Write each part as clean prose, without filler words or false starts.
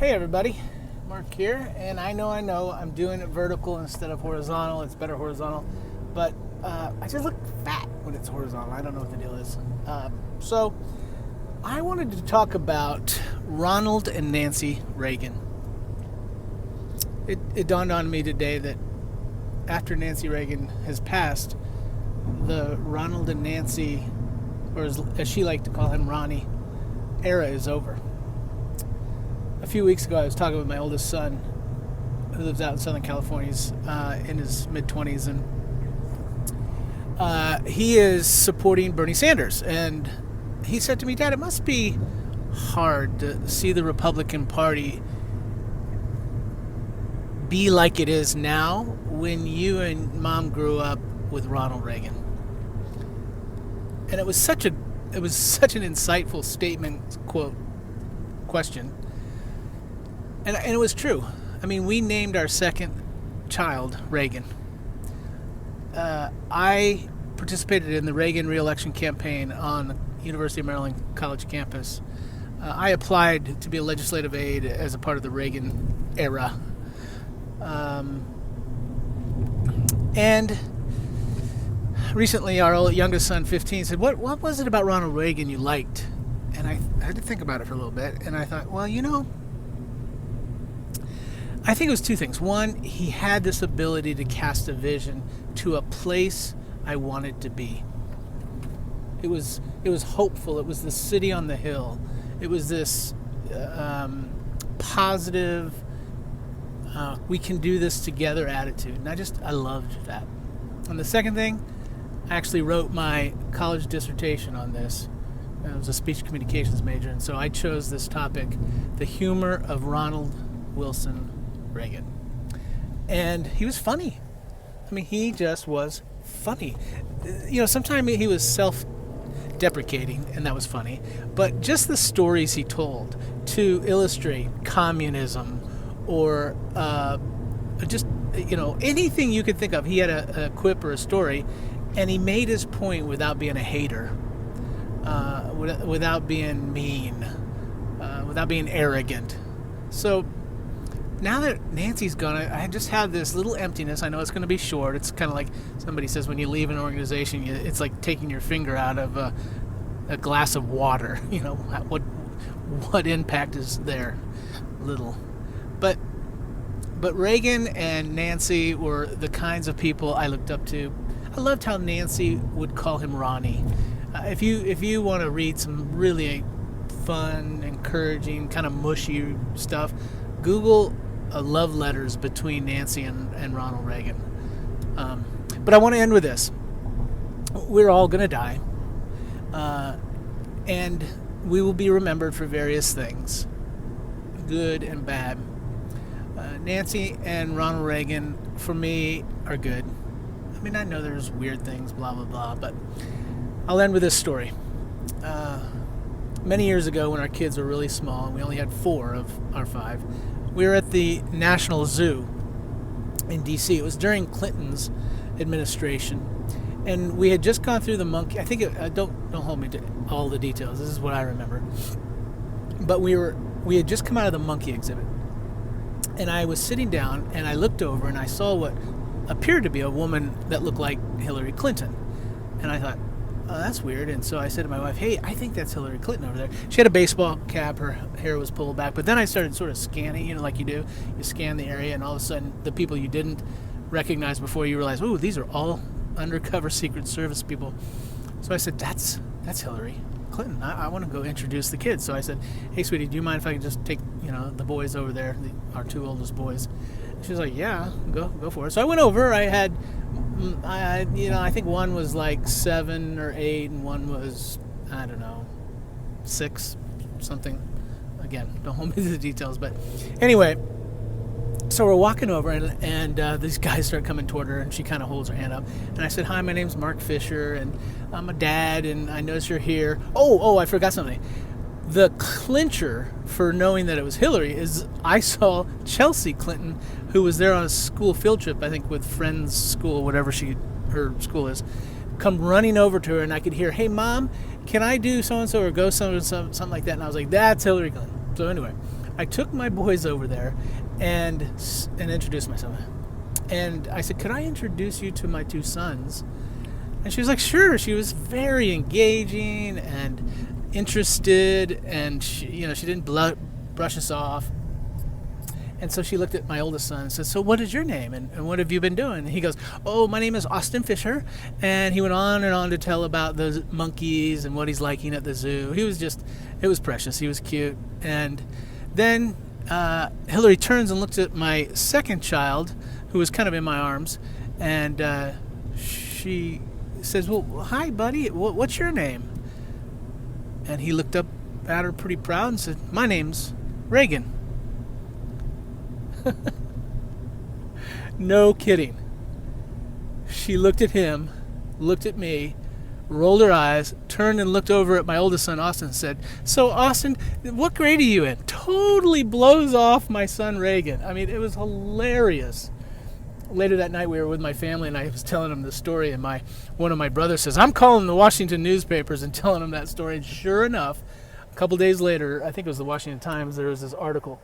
Hey everybody, Mark here, and I know I'm doing it vertical instead of horizontal. It's better horizontal, but I just look fat when it's horizontal. I don't know what the deal is. So I wanted to talk about Ronald and Nancy Reagan. It dawned on me today that after Nancy Reagan has passed, the Ronald and Nancy, or as she liked to call him, Ronnie, era is over. A few weeks ago, I was talking with my oldest son, who lives out in Southern California. He's in his mid-20s, and he is supporting Bernie Sanders. And he said to me, Dad, it must be hard to see the Republican Party be like it is now when you and Mom grew up with Ronald Reagan. And it was such an insightful statement, quote, question. And it was true. I mean, we named our second child Reagan. I participated in the Reagan re-election campaign on the University of Maryland College campus. I applied to be a legislative aide as a part of the Reagan era. And recently, our youngest son, 15, said, what was it about Ronald Reagan you liked? And I had to think about it for a little bit. And I thought, well, I think it was two things. One, he had this ability to cast a vision to a place I wanted to be. It was hopeful. It was the city on the hill. It was this positive, we can do this together attitude. And I loved that. And the second thing, I actually wrote my college dissertation on this. I was a speech communications major, and so I chose this topic, the humor of Ronald Wilson Reagan. And he was funny. I mean, he just was funny. Sometimes he was self-deprecating, and that was funny. But just the stories he told to illustrate communism or anything you could think of. He had a quip or a story, and he made his point without being a hater, without being mean, without being arrogant. So now that Nancy's gone, I just have this little emptiness. I know it's going to be short. It's kind of like somebody says when you leave an organization, it's like taking your finger out of a glass of water. What impact is there? Little. But Reagan and Nancy were the kinds of people I looked up to. I loved how Nancy would call him Ronnie. If you want to read some really fun, encouraging, kind of mushy stuff, Google love letters between Nancy and Ronald Reagan. But I want to end with this. We're all going to die. And we will be remembered for various things, good and bad. Nancy and Ronald Reagan, for me, are good. I mean, I know there's weird things, blah, blah, blah, but I'll end with this story. Many years ago, when our kids were really small, and we only had 4 of our 5, we were at the National Zoo in D.C. It was during Clinton's administration, and we had just gone through the monkey. I think don't hold me to all the details. This is what I remember. But we had just come out of the monkey exhibit, and I was sitting down, and I looked over, and I saw what appeared to be a woman that looked like Hillary Clinton, and I thought, oh, that's weird. And so I said to my wife, hey, I think that's Hillary Clinton over there. She had a baseball cap. Her hair was pulled back. But then I started sort of scanning, like you do. You scan the area, and all of a sudden, the people you didn't recognize before, you realize, ooh, these are all undercover Secret Service people. So I said, that's Hillary Clinton. I want to go introduce the kids. So I said, hey, sweetie, do you mind if I could just take, the boys over there, our 2 oldest boys? She was like, yeah, go for it. So I went over. I think one was like 7 or 8, and one was, 6, something. Again, don't hold me to the details. But anyway, so we're walking over, and these guys start coming toward her, and she kind of holds her hand up. And I said, hi, my name's Mark Fisher, and I'm a dad, and I notice you're here. Oh, I forgot something. The clincher for knowing that it was Hillary is I saw Chelsea Clinton, who was there on a school field trip, I think with Friends School, whatever her school is, come running over to her, and I could hear, hey, Mom, can I do so-and-so or go so-and-so, something like that. And I was like, that's Hillary Clinton. So anyway, I took my boys over there and introduced myself. And I said, "Could I introduce you to my two sons?" And she was like, "Sure." She was very engaging and interested, and she didn't brush us off. And so she looked at my oldest son and said, "So what is your name and what have you been doing?" And he goes, "Oh, my name is Austin Fisher." And he went on and on to tell about the monkeys and what he's liking at the zoo. It was precious. He was cute. And then Hillary turns and looks at my second child, who was kind of in my arms, and she says, "Well, hi, buddy. What's your name?" And he looked up at her pretty proud and said, "My name's Reagan." No kidding. She looked at him, looked at me, rolled her eyes, turned and looked over at my oldest son, Austin, and said, "So, Austin, what grade are you in?" Totally blows off my son, Reagan. I mean, it was hilarious. Later that night, we were with my family, and I was telling them the story, and one of my brothers says, "I'm calling the Washington newspapers and telling them that story." And sure enough, a couple days later, I think it was the Washington Times, there was this article,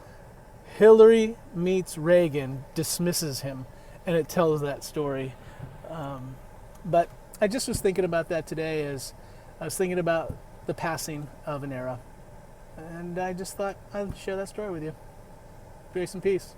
"Hillary meets Reagan, dismisses him," and it tells that story. But I just was thinking about that today as I was thinking about the passing of an era. And I just thought I'd share that story with you. Grace and peace.